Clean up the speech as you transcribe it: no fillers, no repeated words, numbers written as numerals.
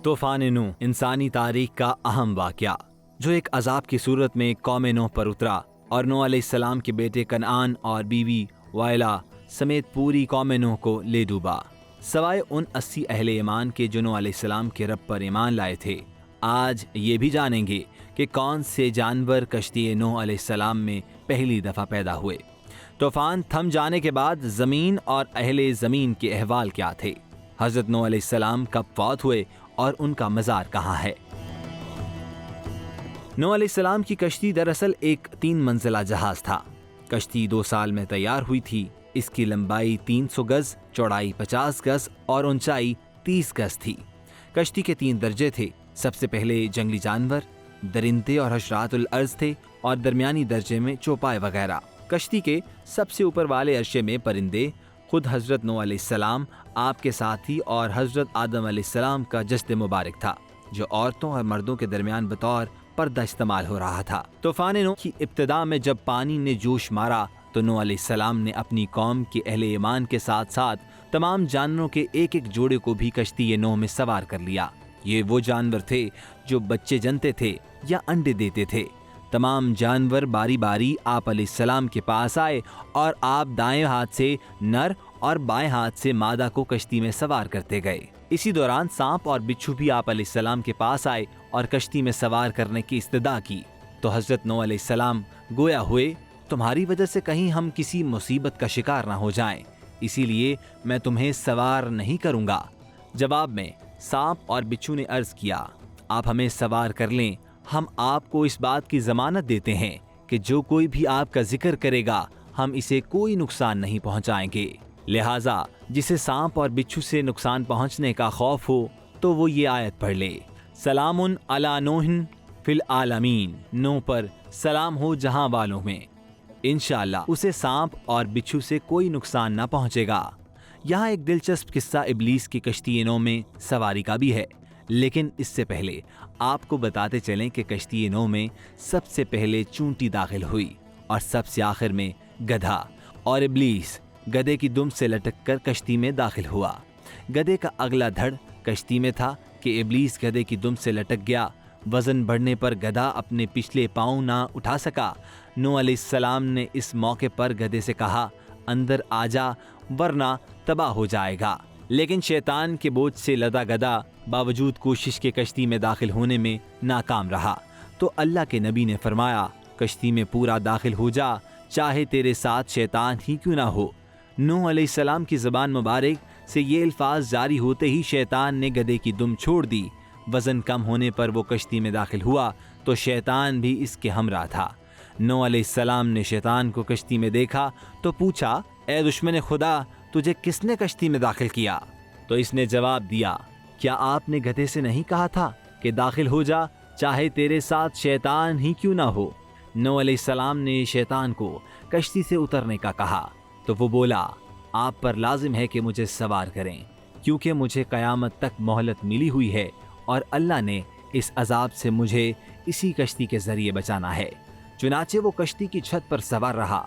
طوفان نوح انسانی تاریخ کا اہم واقعہ جو ایک عذاب کی صورت میں قوم نوح پر اترا اور نوح علیہ السلام کے بیٹے کنعان اور بیوی وائلہ سمیت پوری قوم نوح کو لے ڈوبا، سوائے ان 80 اہل ایمان کے جو نوح علیہ السلام کے رب پر ایمان لائے تھے۔ آج یہ بھی جانیں گے کہ کون سے جانور کشتی نوح علیہ السلام میں پہلی دفعہ پیدا ہوئے، طوفان تھم جانے کے بعد زمین اور اہل زمین کے احوال کیا تھے، حضرت نوح علیہ السلام کب فوت ہوئے اور ان کا مزار کہاں ہے۔ نوح علیہ السلام کی کشتی دراصل ایک 3 منزلہ جہاز تھا۔ کشتی 2 سال میں تیار ہوئی تھی۔ اس کی لمبائی 300 گز، چوڑائی 50 گز اور اونچائی 30 گز تھی۔ کشتی کے 3 درجے تھے۔ سب سے پہلے جنگلی جانور، درندے اور حشرات الارض تھے اور درمیانی درجے میں چوپائے وغیرہ۔ کشتی کے سب سے اوپر والے عرصے میں پرندے، خود حضرت نوح علیہ السلام، آپ کے ساتھی اور حضرت آدم علیہ السلام کا جسد مبارک تھا جو عورتوں اور مردوں کے درمیان بطور پردہ استعمال ہو رہا تھا۔ طوفان نوح کی ابتدا میں جب پانی نے جوش مارا تو نوح علیہ السلام نے اپنی قوم کے اہل ایمان کے ساتھ ساتھ تمام جانوروں کے ایک ایک جوڑے کو بھی کشتی نوح میں سوار کر لیا۔ یہ وہ جانور تھے جو بچے جنتے تھے یا انڈے دیتے تھے۔ تمام جانور باری باری آپ علیہ السلام کے پاس آئے اور آپ دائیں ہاتھ سے نر اور بائیں ہاتھ سے مادہ کو کشتی میں سوار کرتے گئے۔ اسی دوران سانپ اور بچھو بھی آپ علیہ السلام کے پاس آئے اور کشتی میں سوار کرنے کی استدعا کی تو حضرت نوح علیہ السلام گویا ہوئے، تمہاری وجہ سے کہیں ہم کسی مصیبت کا شکار نہ ہو جائیں، اسی لیے میں تمہیں سوار نہیں کروں گا۔ جواب میں سانپ اور بچھو نے عرض کیا، آپ ہمیں سوار کر لیں، ہم آپ کو اس بات کی ضمانت دیتے ہیں کہ جو کوئی بھی آپ کا ذکر کرے گا ہم اسے کوئی نقصان نہیں پہنچائیں گے۔ لہٰذا جسے سانپ اور بچھو سے نقصان پہنچنے کا خوف ہو تو وہ یہ آیت پڑھ لے، سلام علی نوح فی العالمین، نوح پر سلام ہو جہاں والوں میں، انشاءاللہ اسے سانپ اور بچھو سے کوئی نقصان نہ پہنچے گا۔ یہاں ایک دلچسپ قصہ ابلیس کی کشتی نوح میں سواری کا بھی ہے، لیکن اس سے پہلے آپ کو بتاتے چلیں کہ کشتی نوح میں سب سے پہلے چونٹی داخل ہوئی اور سب سے آخر میں گدھا، اور ابلیس گدھے کی دم سے لٹک کر کشتی میں داخل ہوا۔ گدھے کا اگلا دھڑ کشتی میں تھا کہ ابلیس گدھے کی دم سے لٹک گیا۔ وزن بڑھنے پر گدھا اپنے پچھلے پاؤں نہ اٹھا سکا۔ نوح علیہ السلام نے اس موقع پر گدھے سے کہا، اندر آ جا ورنہ تباہ ہو جائے گا، لیکن شیطان کے بوجھ سے لدا گدھا باوجود کوشش کے کشتی میں داخل ہونے میں ناکام رہا تو اللہ کے نبی نے فرمایا، کشتی میں پورا داخل ہو جا، چاہے تیرے ساتھ شیطان ہی کیوں نہ ہو۔ نوح علیہ السلام کی زبان مبارک سے یہ الفاظ جاری ہوتے ہی شیطان نے گدھے کی دم چھوڑ دی۔ وزن کم ہونے پر وہ کشتی میں داخل ہوا تو شیطان بھی اس کے ہمراہ تھا۔ نوح علیہ السلام نے شیطان کو کشتی میں دیکھا تو پوچھا، اے دشمن خدا، تجھے کس نے کشتی میں داخل کیا؟ تو اس نے جواب دیا، کیا آپ نے گدھے سے نہیں کہا تھا کہ داخل ہو جا، چاہے تیرے ساتھ شیطان ہی کیوں نہ ہو؟ نوح علیہ السلام نے شیطان کو کشتی سے اترنے کا کہا تو وہ بولا، آپ پر لازم ہے کہ مجھے سوار کریں، کیونکہ مجھے قیامت تک مہلت ملی ہوئی ہے اور اللہ نے اس عذاب سے مجھے اسی کشتی کے ذریعے بچانا ہے۔ چنانچہ وہ کشتی کی چھت پر سوار رہا